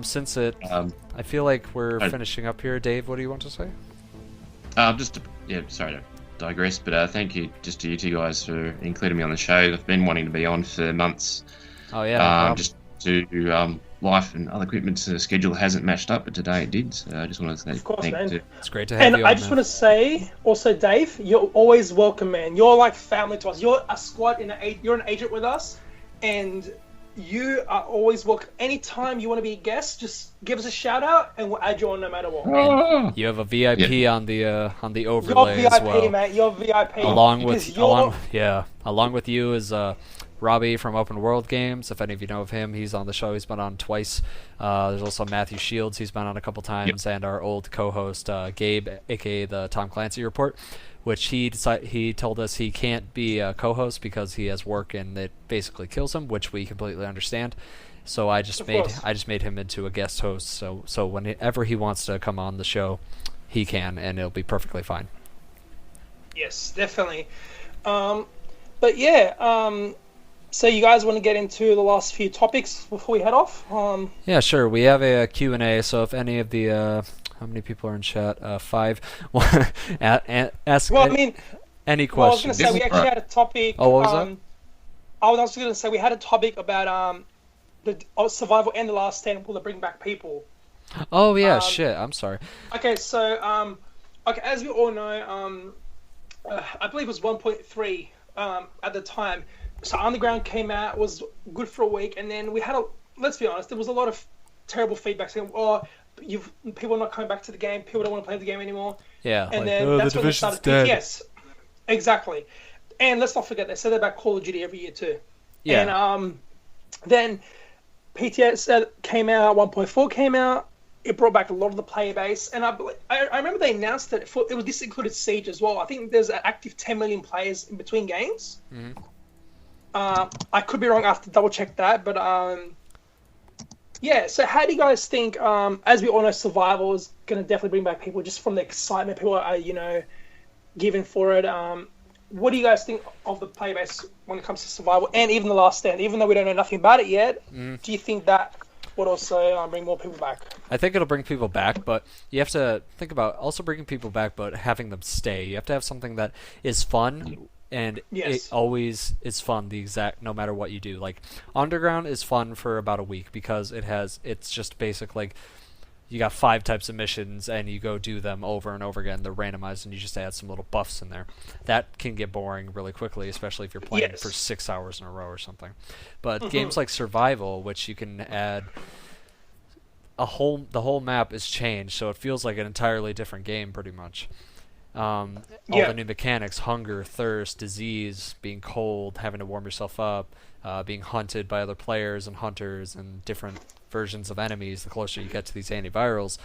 Since I feel like we're finishing up here. Dave, what do you want to say? Sorry to digress, but thank you just to you two guys for including me on the show. I've been wanting to be on for months. Oh yeah. Just to life and other equipment schedule hasn't matched up, but today it did. So I just want to say thank you. It's great to have you on. And I just want to say, also, Dave, you're always welcome, man. You're like family to us. You're a squad you're an agent with us, and you are always welcome. Anytime you want to be a guest, just give us a shout out, and we'll add you on no matter what. You have a VIP on the overlay You're VIP, as well. Man. You're VIP. Along with you is Robbie from Open World Games. If any of you know of him, he's on the show. He's been on twice. There's also Matthew Shields. He's been on a couple times, and our old co-host Gabe, aka the Tom Clancy Report, which he told us he can't be a co-host because he has work and it basically kills him, which we completely understand. So I just made him into a guest host. So whenever he wants to come on the show, he can, and it'll be perfectly fine. Yes, definitely. But yeah. So you guys want to get into the last few topics before we head off? Yeah, sure. We have a Q&A, so if any of the... how many people are in chat? 5. Ask any questions. Well, I was going to say, we actually had a topic... Oh, what was that? I was also going to say, we had a topic about the survival and the last stand, will bring back people. Oh, yeah, shit. I'm sorry. Okay, so... as we all know, I believe it was 1.3 at the time. So Underground came out, was good for a week, and then we had let's be honest, there was a lot of terrible feedback saying, people are not coming back to the game, people don't want to play the game anymore. Yeah, and then that's when they started PTS. Exactly. And let's not forget, they said that about Call of Duty every year too. Yeah. And then PTS came out, 1.4 came out, it brought back a lot of the player base, and I remember they announced that this included Siege as well. I think there's an active 10 million players in between games. Mm-hmm. I could be wrong. I have to double check that, but yeah. So how do you guys think? As we all know, survival is going to definitely bring back people just from the excitement people are giving for it. What do you guys think of the player base when it comes to survival and even the Last Stand? Even though we don't know nothing about it yet, do you think that would also bring more people back? I think it'll bring people back, but you have to think about also bringing people back, but having them stay. You have to have something that is fun, and it always is fun. No matter what you do. Like Underground is fun for about a week because it's just basic like. You got 5 types of missions, and you go do them over and over again. They're randomized, and you just add some little buffs in there. That can get boring really quickly, especially if you're playing for 6 hours in a row or something. But games like Survival, which you can add the whole map is changed, so it feels like an entirely different game, pretty much. All the new mechanics: hunger, thirst, disease, being cold, having to warm yourself up, being hunted by other players and hunters, and different versions of enemies the closer you get to these antivirals.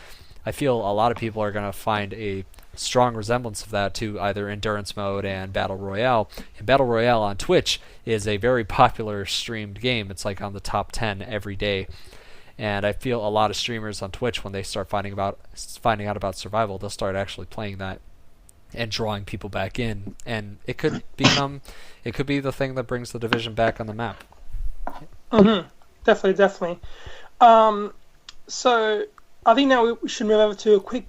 I feel a lot of people are going to find a strong resemblance of that to either endurance mode and battle royale. And battle royale on Twitch is a very popular streamed game. It's like on the top 10 every day. And I feel a lot of streamers on Twitch, when they start finding out about survival, they'll start actually playing that and drawing people back in. And it could be the thing that brings the Division back on the map. Definitely. So I think now we should move over to a quick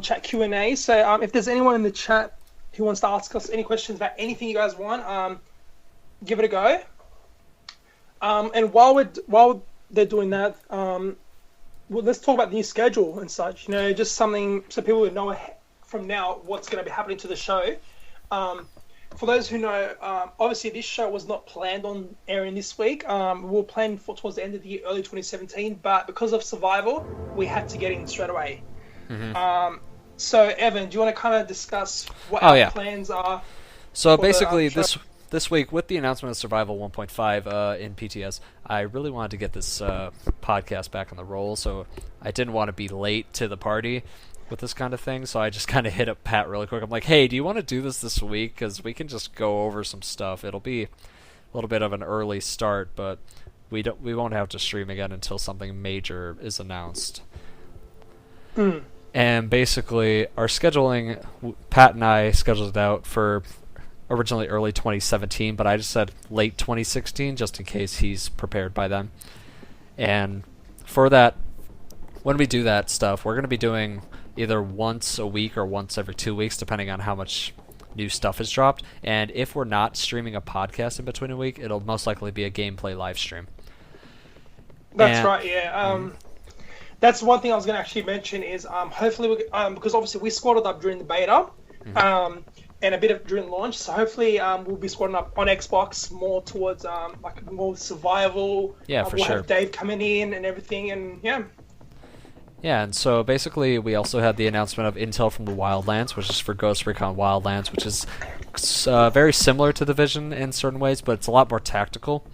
chat Q&A. So if there's anyone in the chat who wants to ask us any questions about anything you guys want, give it a go. And while they're doing that, let's talk about the new schedule and such. Just something so people would know from now what's going to be happening to the show. For those who know, obviously this show was not planned on airing this week. We were planning towards the end of the year, early 2017, but because of Survival, we had to get in straight away. So, Evan, do you want to kind of discuss what our plans are? So basically, this week, with the announcement of Survival 1.5 in PTS, I really wanted to get this podcast back on the roll, so I didn't want to be late to the party with this kind of thing, so I just kind of hit up Pat really quick. I'm like, hey, do you want to do this week? Because we can just go over some stuff. It'll be a little bit of an early start, but we won't have to stream again until something major is announced. And basically, our scheduling, Pat and I scheduled it out for originally early 2017, but I just said late 2016 just in case he's prepared by then. And for that, when we do that stuff, we're going to be doing either once a week or once every 2 weeks, depending on how much new stuff is dropped. And if we're not streaming a podcast in between a week, it'll most likely be a gameplay live stream. That's right, yeah. That's one thing I was going to actually mention is hopefully, because obviously we squatted up during the beta and a bit of during launch, so hopefully we'll be squatting up on Xbox more towards like more survival. Yeah, for we'll sure. Have Dave coming in and everything, and yeah. Yeah, and so basically we also had the announcement of intel from the Wildlands, which is for Ghost Recon Wildlands, which is very similar to Division in certain ways, but it's a lot more tactical.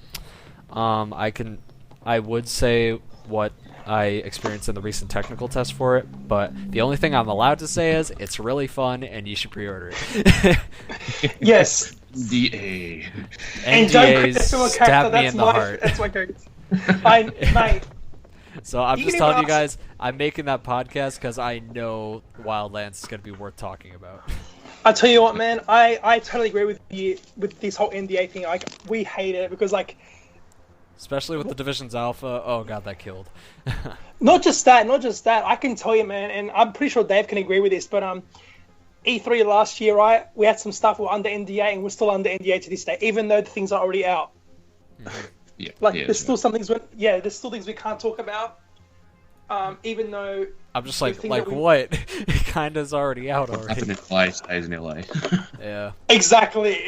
I would say what I experienced in the recent technical test for it, but the only thing I'm allowed to say is it's really fun and you should pre-order it. Yes. NDA. NDAs stab me in the heart. That's my character. Mate. So I'm just telling you guys, I'm making that podcast because I know Wildlands is going to be worth talking about. I tell you what, man, I totally agree with you with this whole NDA thing. Like, we hate it because, like... Especially with the Division's Alpha. Oh, God, that killed. Not just that. I can tell you, man, and I'm pretty sure Dave can agree with this, but E3 last year, right, we had some stuff we were under NDA, and we're still under NDA to this day, even though the things are already out. Yeah, there's still some things. There's still things we can't talk about, even though. I'm just like what? It kind of is already out already. Nothing in LA stays in LA. Yeah. Exactly.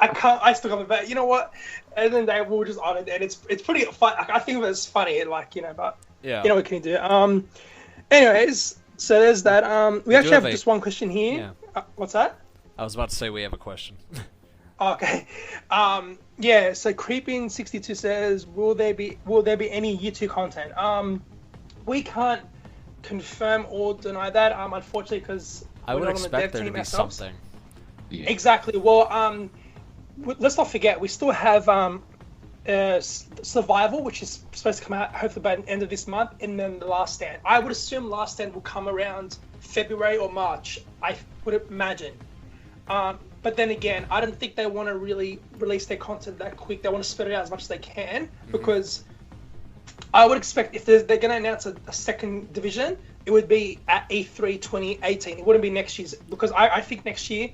I still come back. You know what? And then they were just on it, and it's pretty fun. I think of it as funny, but yeah. You know what can you do? Anyways, so there's that. We actually have just one question here. Yeah. What's that? I was about to say we have a question. Okay. Yeah, so Creeping62 says, will there be any year 2 content? We can't confirm or deny that. Unfortunately, because I would expect there to be something. Yeah. Exactly. Well, let's not forget we still have Survival, which is supposed to come out hopefully by the end of this month, and then the Last Stand. I would assume Last Stand will come around February or March. I would imagine. But then again, I don't think they want to really release their content that quick. They want to spread it out as much as they can, because I would expect if they're going to announce a second division, it would be at E3 2018. It wouldn't be next year's, because I think next year,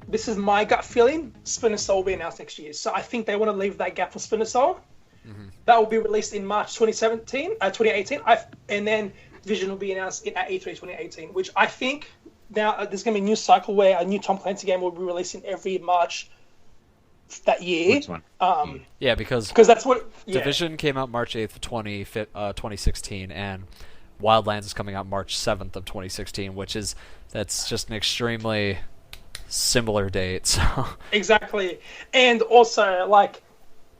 this is my gut feeling, Splinter Cell will be announced next year. So I think they want to leave that gap for Splinter Cell. That will be released in March 2018, and then Division will be announced at E3 2018, which I think now there's going to be a new cycle where a new Tom Clancy game will be releasing every March that year. Which one? Yeah, because that's what Division came out March 8th, 2016, and Wildlands is coming out March 7th of 2016, that's just an extremely similar date. So. Exactly. And also, like,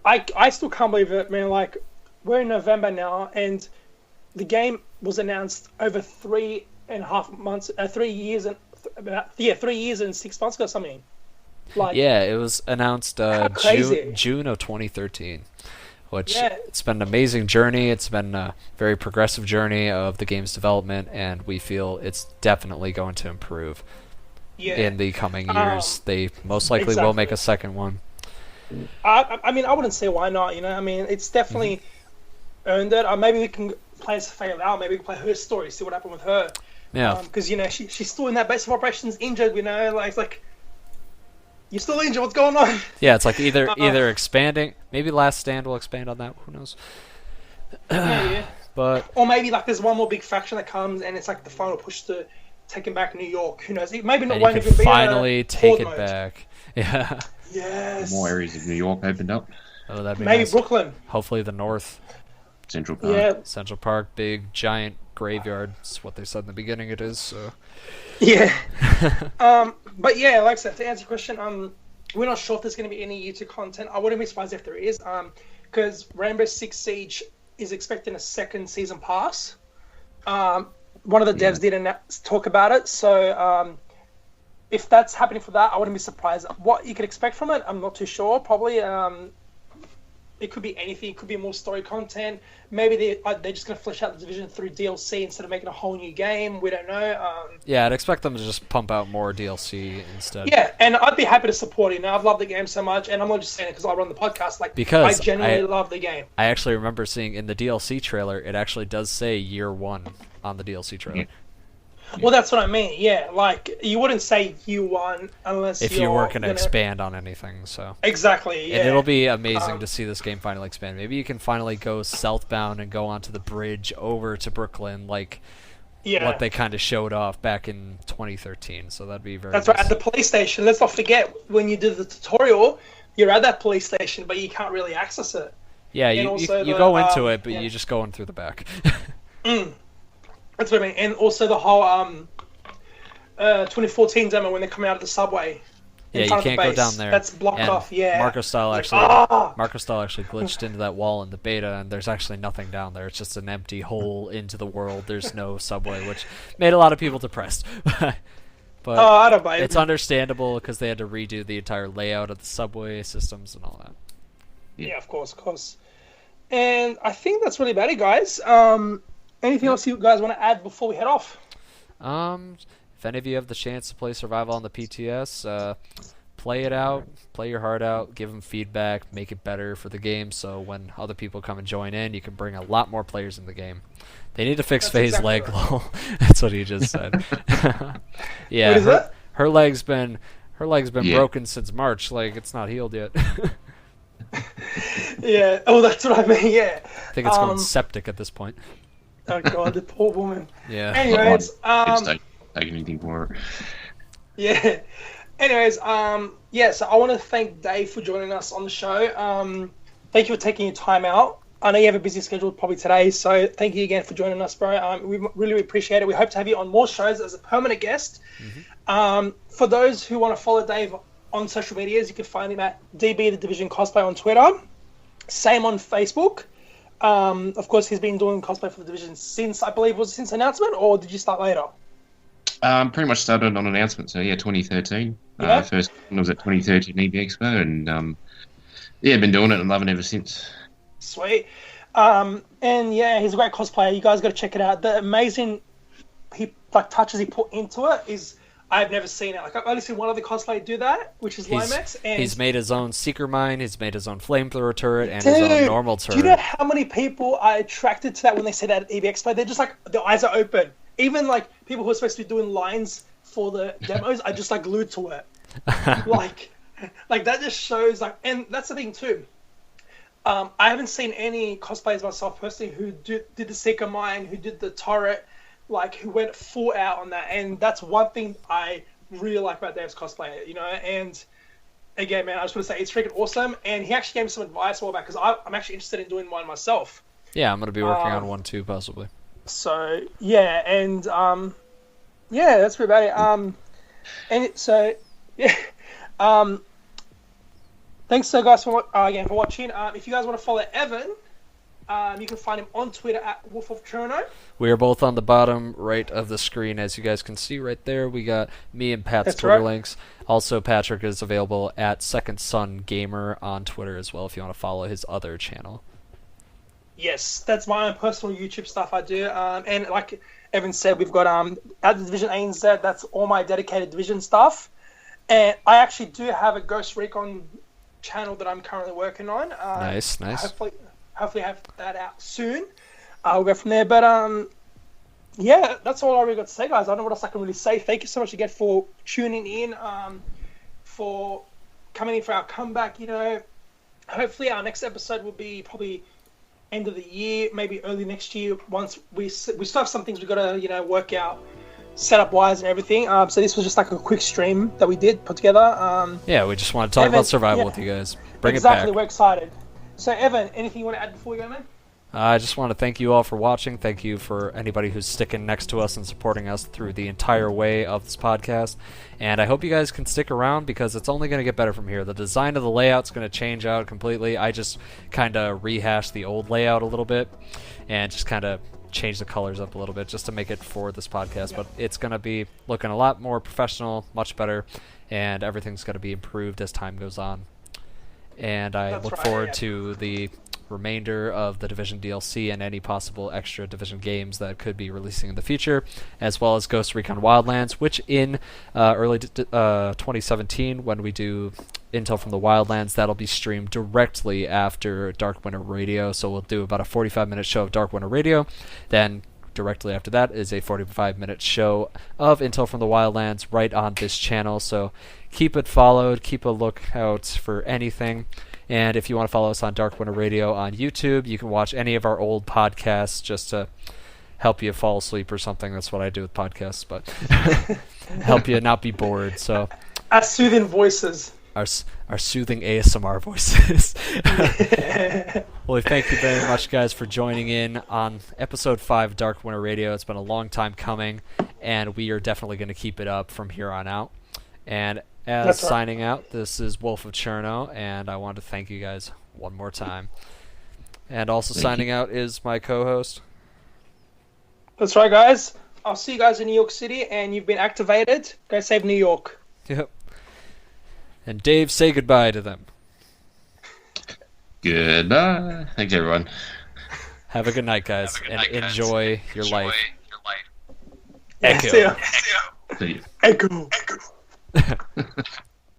I still can't believe it, man. Like, we're in November now, and the game was announced over 3.5 months, 3 years and 3 years and 6 months ago, something. Like, yeah, it was announced crazy. June of 2013, which it's been an amazing journey. It's been a very progressive journey of the game's development, and we feel it's definitely going to improve in the coming years. They most likely will make a second one. I mean, I wouldn't say why not. You know, I mean, it's definitely earned it. Maybe we can play as Faye Lau. Maybe we can play her story, see what happened with her. Yeah. Because you know she's still in that base of operations, injured. You know, like it's like you're still injured. What's going on? Yeah, it's like either expanding. Maybe Last Stand will expand on that. Who knows? Yeah. But or maybe like there's one more big faction that comes, and it's like the final push to take him back to New York. Who knows? Maybe not. and Won't you even can be finally take it mode. back. Yeah. Yes. More areas of New York opened up. Oh, that'd be Maybe nice. Brooklyn. Hopefully the North. Central Park. Yeah. Central Park, big giant graveyard. It's what they said in the beginning. It is. So. Yeah. But yeah, like I said, to answer your question, we're not sure if there's going to be any YouTube content. I wouldn't be surprised if there is, because Rainbow Six Siege is expecting a second season pass. One of the devs did talk about it, so if that's happening for that, I wouldn't be surprised. What you could expect from it, I'm not too sure. Probably it could be anything. It could be more story content. Maybe they're just going to flesh out the division through DLC instead of making a whole new game. We don't know. Yeah, I'd expect them to just pump out more DLC instead. Yeah, and I'd be happy to support it. I've loved the game so much, and I'm not just saying it because I run the podcast. Like, because I genuinely love the game. I actually remember seeing in the DLC trailer, it actually does say year 1 on the DLC trailer. Yeah. Well, that's what I mean. Yeah, like you wouldn't say you won unless if you weren't going to expand on anything. So exactly. Yeah. And it'll be amazing to see this game finally expand. Maybe you can finally go southbound and go onto the bridge over to Brooklyn, like what they kind of showed off back in 2013. So that'd be very. That's nice. right. At the police station. Let's not forget when you did the tutorial, you're at that police station, but you can't really access it. Yeah, you go into it, but you just go in through the back. That's what I mean. And also the whole 2014 demo when they come out of the subway. Yeah, you can't go down there. That's blocked off. Yeah. Marco Style actually glitched into that wall in the beta, and there's actually nothing down there. It's just an empty hole into the world. There's no subway, which made a lot of people depressed. But I don't buy it. It's understandable because they had to redo the entire layout of the subway systems and all that. Yeah, of course. And I think that's really about it, guys. Anything else you guys want to add before we head off? If any of you have the chance to play Survival on the PTS, play it out, play your heart out, give them feedback, make it better for the game, so when other people come and join in, you can bring a lot more players in the game. They need to fix Faye's leg, lol. That's what he just said. Yeah, what is that? Her leg's been broken since March. Like, it's not healed yet. Yeah. Oh, that's what I mean. Yeah. I think it's going septic at this point. Oh god, the poor woman. Yeah. Anyways, Take anything for it. Yeah. Anyways, yeah. So I want to thank Dave for joining us on the show. Thank you for taking your time out. I know you have a busy schedule probably today, so thank you again for joining us, bro. We really appreciate it. We hope to have you on more shows as a permanent guest. For those who want to follow Dave on social medias, you can find him at DB The Division Cosplay on Twitter. Same on Facebook. Of course, he's been doing cosplay for the division since, I believe, was it since announcement, or did you start later? Pretty much started on announcement, so yeah, 2013. Yeah. First one was at 2013 EB Expo, and yeah, been doing it and loving it ever since. Sweet. And yeah, he's a great cosplayer. You guys got to check it out. The amazing touches he put into it is, I've never seen it. Like, I've only seen one other cosplayer do that, which is Limex. And he's made his own Seeker Mine, he's made his own flamethrower turret, and his own normal turret. Do you know how many people are attracted to that when they say that at EB Expo? They're just like, their eyes are open. Even like people who are supposed to be doing lines for the demos are just like glued to it. like that just shows like, and that's the thing too. I haven't seen any cosplayers myself personally who did the Seeker Mine, who did the turret, like who went full out on that, and that's one thing I really like about Dave's cosplay, you know. And again, man, I just want to say it's freaking awesome. And he actually gave me some advice a while back, because I'm actually interested in doing one myself. Yeah, I'm going to be working on one too, possibly. So yeah, and yeah, that's pretty about it. And so yeah, thanks so guys for again for watching. If you guys want to follow Evan, you can find him on Twitter at Wolf of Cherno. We are both on the bottom right of the screen, as you guys can see right there. We got me and Pat's That's Twitter right. links. Also, Patrick is available at Second Son Gamer on Twitter as well if you want to follow his other channel. Yes, that's my own personal YouTube stuff I do. And like Evan said, we've got at the Division ANZ, that's all my dedicated Division stuff. And I actually do have a Ghost Recon channel that I'm currently working on. Nice. Hopefully have that out soon. We'll go from there. But yeah, that's all I really got to say, guys. I don't know what else I can really say. Thank you so much again for tuning in, for coming in for our comeback. You know, hopefully our next episode will be probably end of the year, maybe early next year. Once we still have some things we got to work out, setup wise and everything. So this was just like a quick stream that we did put together. Yeah, we just want to talk about survival with you guys. Bring it back. We're excited. So Evan, anything you want to add before we go, man? I just want to thank you all for watching. Thank you for anybody who's sticking next to us and supporting us through the entire way of this podcast. And I hope you guys can stick around, because it's only going to get better from here. The design of the layout's going to change out completely. I just kind of rehashed the old layout a little bit and just kind of change the colors up a little bit just to make it for this podcast. But it's going to be looking a lot more professional, much better, and everything's going to be improved as time goes on. And I look forward to the remainder of the Division DLC and any possible extra Division games that could be releasing in the future, as well as Ghost Recon Wildlands, which in early 2017, when we do Intel from the Wildlands, that'll be streamed directly after Dark Winter Radio. So we'll do about a 45-minute show of Dark Winter Radio, then directly after that is a 45-minute show of Intel from the Wildlands right on this channel. So keep it followed, keep a lookout for anything. And if you want to follow us on Dark Winter Radio on YouTube, you can watch any of our old podcasts just to help you fall asleep or something. That's what I do with podcasts, but help you not be bored. So our soothing voices. Our soothing ASMR voices. Well, thank you very much, guys, for joining in on Episode 5 of Dark Winter Radio. It's been a long time coming, and we are definitely going to keep it up from here on out. And as signing out, this is Wolf of Cherno, and I want to thank you guys one more time. And also signing out is my co-host. That's right, guys. I'll see you guys in New York City, and you've been activated. Go save New York. Yep. And Dave, say goodbye to them. Goodbye. Thanks, everyone. Have a good night, guys, and enjoy your life. Echo. See ya. Echo.